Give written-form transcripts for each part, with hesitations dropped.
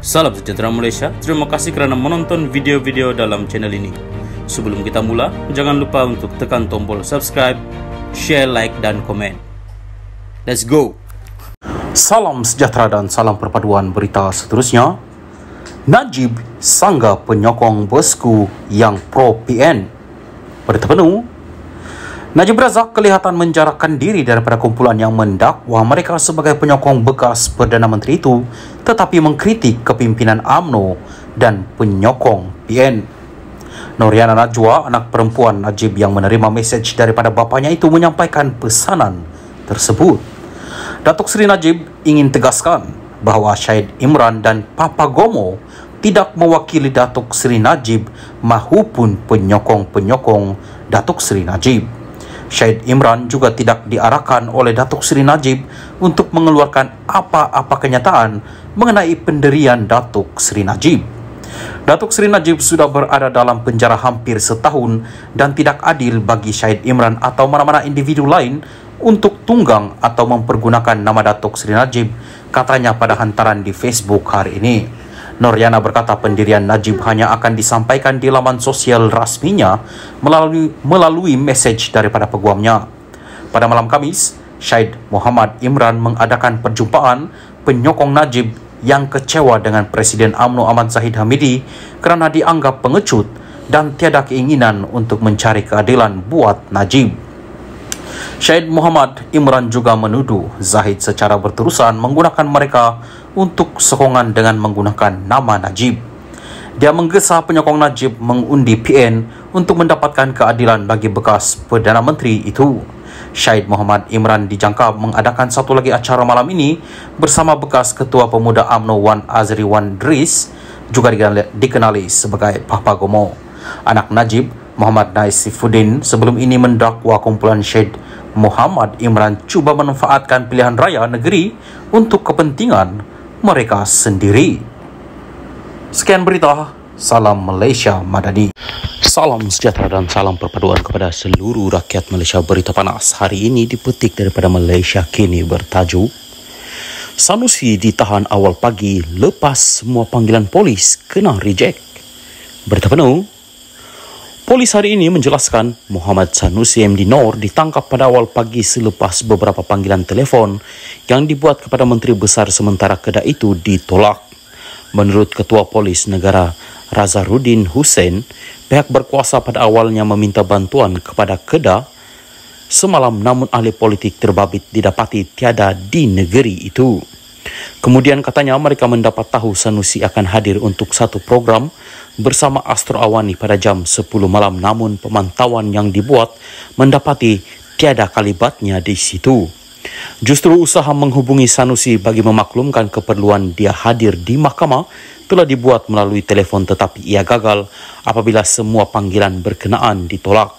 Salam sejahtera Malaysia, terima kasih kerana menonton video-video dalam channel ini. Sebelum kita mula, jangan lupa untuk tekan tombol subscribe, share, like dan komen. Let's go! Salam sejahtera dan salam perpaduan berita seterusnya. Najib sanggah penyokong bosku yang pro-PN. Berita penuh. Najib Razak kelihatan menjarakkan diri daripada kumpulan yang mendakwa mereka sebagai penyokong bekas Perdana Menteri itu, tetapi mengkritik kepimpinan UMNO dan penyokong PN. Noriana Najwa, anak perempuan Najib yang menerima mesej daripada bapanya itu, menyampaikan pesanan tersebut. Datuk Seri Najib ingin tegaskan bahawa Syed Imran dan Papa Gomo tidak mewakili Datuk Seri Najib mahupun penyokong-penyokong Datuk Seri Najib. Syed Imran juga tidak diarahkan oleh Datuk Seri Najib untuk mengeluarkan apa-apa kenyataan mengenai pendirian Datuk Seri Najib. Datuk Seri Najib sudah berada dalam penjara hampir setahun dan tidak adil bagi Syed Imran atau mana-mana individu lain untuk tunggang atau mempergunakan nama Datuk Seri Najib, katanya pada hantaran di Facebook hari ini. Noriana berkata pendirian Najib hanya akan disampaikan di laman sosial rasminya melalui mesej daripada peguamnya. Pada malam Khamis, Syed Muhammad Imran mengadakan perjumpaan penyokong Najib yang kecewa dengan Presiden UMNO Ahmad Zahid Hamidi kerana dianggap pengecut dan tiada keinginan untuk mencari keadilan buat Najib. Syed Muhammad Imran juga menuduh Zahid secara berterusan menggunakan mereka untuk sokongan dengan menggunakan nama Najib. Dia menggesa penyokong Najib mengundi PN untuk mendapatkan keadilan bagi bekas Perdana Menteri itu. Syed Muhammad Imran dijangka mengadakan satu lagi acara malam ini bersama bekas Ketua Pemuda UMNO Wan Azri Wan Dris, juga dikenali sebagai Papa Gomo. Anak Najib, Muhammad Naisifuddin, sebelum ini mendakwa kumpulan Syed Muhammad Imran cuba memanfaatkan pilihan raya negeri untuk kepentingan mereka sendiri. Sekian berita, salam Malaysia Madani. Salam sejahtera dan salam perpaduan kepada seluruh rakyat Malaysia. Berita panas hari ini dipetik daripada Malaysia Kini bertajuk Sanusi ditahan awal pagi lepas semua panggilan polis kena reject. Berita penuh. Polis hari ini menjelaskan Muhammad Sanusi MD Nor ditangkap pada awal pagi selepas beberapa panggilan telefon yang dibuat kepada Menteri Besar sementara Kedah itu ditolak. Menurut Ketua Polis Negara Razarudin Hussein, pihak berkuasa pada awalnya meminta bantuan kepada Kedah semalam, namun ahli politik terbabit didapati tiada di negeri itu. Kemudian katanya mereka mendapat tahu Sanusi akan hadir untuk satu program bersama Astro Awani pada jam 10 malam, namun pemantauan yang dibuat mendapati tiada kalibatnya di situ. Justru usaha menghubungi Sanusi bagi memaklumkan keperluan dia hadir di mahkamah telah dibuat melalui telefon, tetapi ia gagal apabila semua panggilan berkenaan ditolak.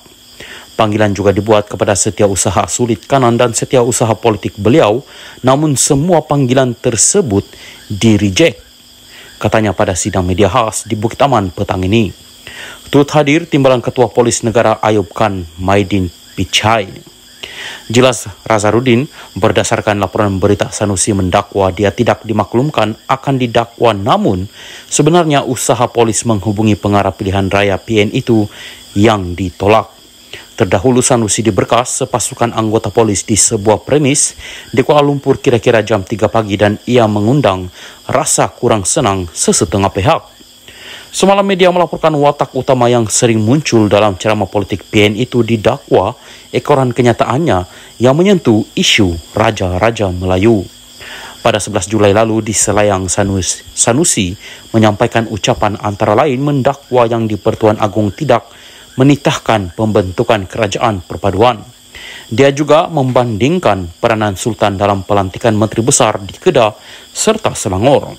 Panggilan juga dibuat kepada Setiausaha Sulit Kanan dan Setiausaha Politik beliau, namun semua panggilan tersebut di-reject, katanya pada sidang media khas di Bukit Aman petang ini. Turut hadir Timbalan Ketua Polis Negara Ayub Khan Maidin Pichai. Jelas Razarudin, berdasarkan laporan berita Sanusi mendakwa dia tidak dimaklumkan akan didakwa, namun sebenarnya usaha polis menghubungi pengarah pilihan raya PN itu yang ditolak. Terdahulu Sanusi diberkas sepasukan anggota polis di sebuah premis di Kuala Lumpur kira-kira jam 3 pagi dan ia mengundang rasa kurang senang sesetengah pihak. Semalam media melaporkan watak utama yang sering muncul dalam ceramah politik PN itu didakwa ekoran kenyataannya yang menyentuh isu Raja-Raja Melayu. Pada 11 Julai lalu di Selayang, Sanusi menyampaikan ucapan antara lain mendakwa yang di Pertuan Agong tidak menitahkan pembentukan kerajaan perpaduan. Dia juga membandingkan peranan Sultan dalam pelantikan Menteri Besar di Kedah serta Selangor.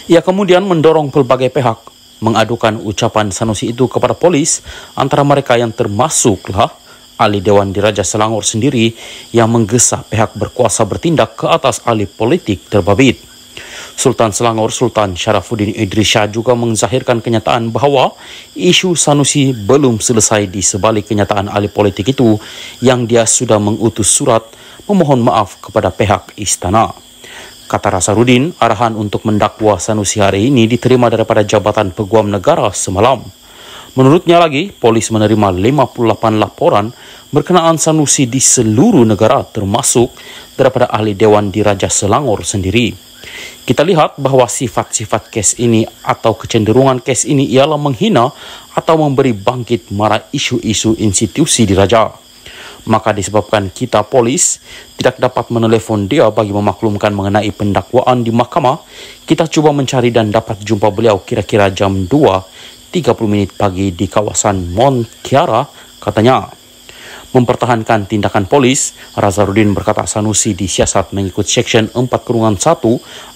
Ia kemudian mendorong pelbagai pihak mengadukan ucapan Sanusi itu kepada polis, antara mereka yang termasuklah ahli Dewan Diraja Selangor sendiri yang menggesa pihak berkuasa bertindak ke atas ahli politik terbabit. Sultan Selangor Sultan Sharafuddin Idris Shah juga menzahirkan kenyataan bahawa isu Sanusi belum selesai di sebalik kenyataan ahli politik itu yang dia sudah mengutus surat memohon maaf kepada pihak istana. Kata Nazarudin, arahan untuk mendakwa Sanusi hari ini diterima daripada Jabatan Peguam Negara semalam. Menurutnya lagi, polis menerima 58 laporan berkenaan Sanusi di seluruh negara termasuk daripada ahli Dewan di Raja Selangor sendiri. Kita lihat bahawa sifat-sifat kes ini atau kecenderungan kes ini ialah menghina atau memberi bangkit mara isu-isu institusi di Raja. Maka disebabkan kita polis tidak dapat menelefon dia bagi memaklumkan mengenai pendakwaan di mahkamah, kita cuba mencari dan dapat jumpa beliau kira-kira jam 2.30 pagi di kawasan Mont Kiara, katanya. Mempertahankan tindakan polis, Nazarudin berkata Sanusi disiasat mengikut Seksyen 4-1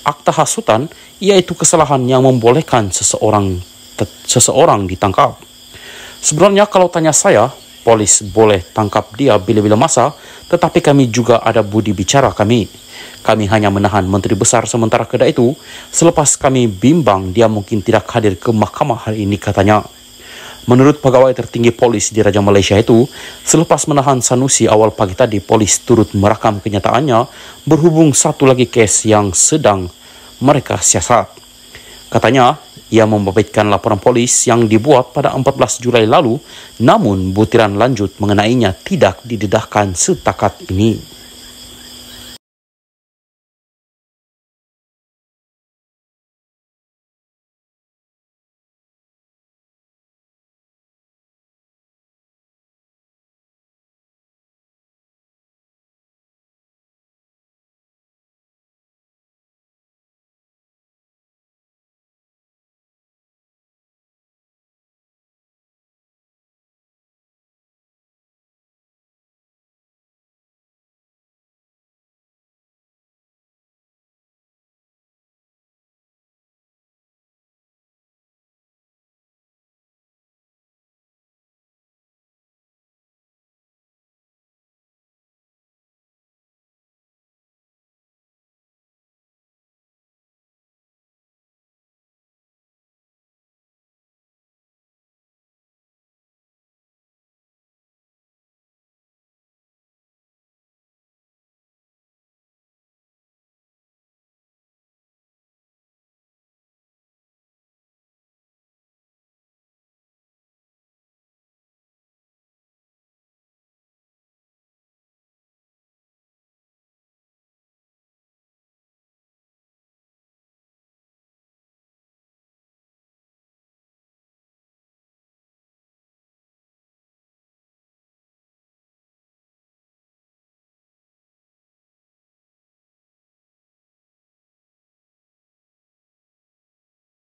Akta Hasutan, iaitu kesalahan yang membolehkan seseorang ditangkap. Sebenarnya kalau tanya saya, polis boleh tangkap dia bila-bila masa, tetapi kami juga ada budi bicara kami. Kami hanya menahan Menteri Besar sementara kedua itu, selepas kami bimbang dia mungkin tidak hadir ke mahkamah hari ini, katanya. Menurut pegawai tertinggi polis di Raja Malaysia itu, selepas menahan Sanusi awal pagi tadi, polis turut merakam kenyataannya berhubung satu lagi kes yang sedang mereka siasat. Katanya, ia membabitkan laporan polis yang dibuat pada 14 Julai lalu, namun butiran lanjut mengenainya tidak didedahkan setakat ini.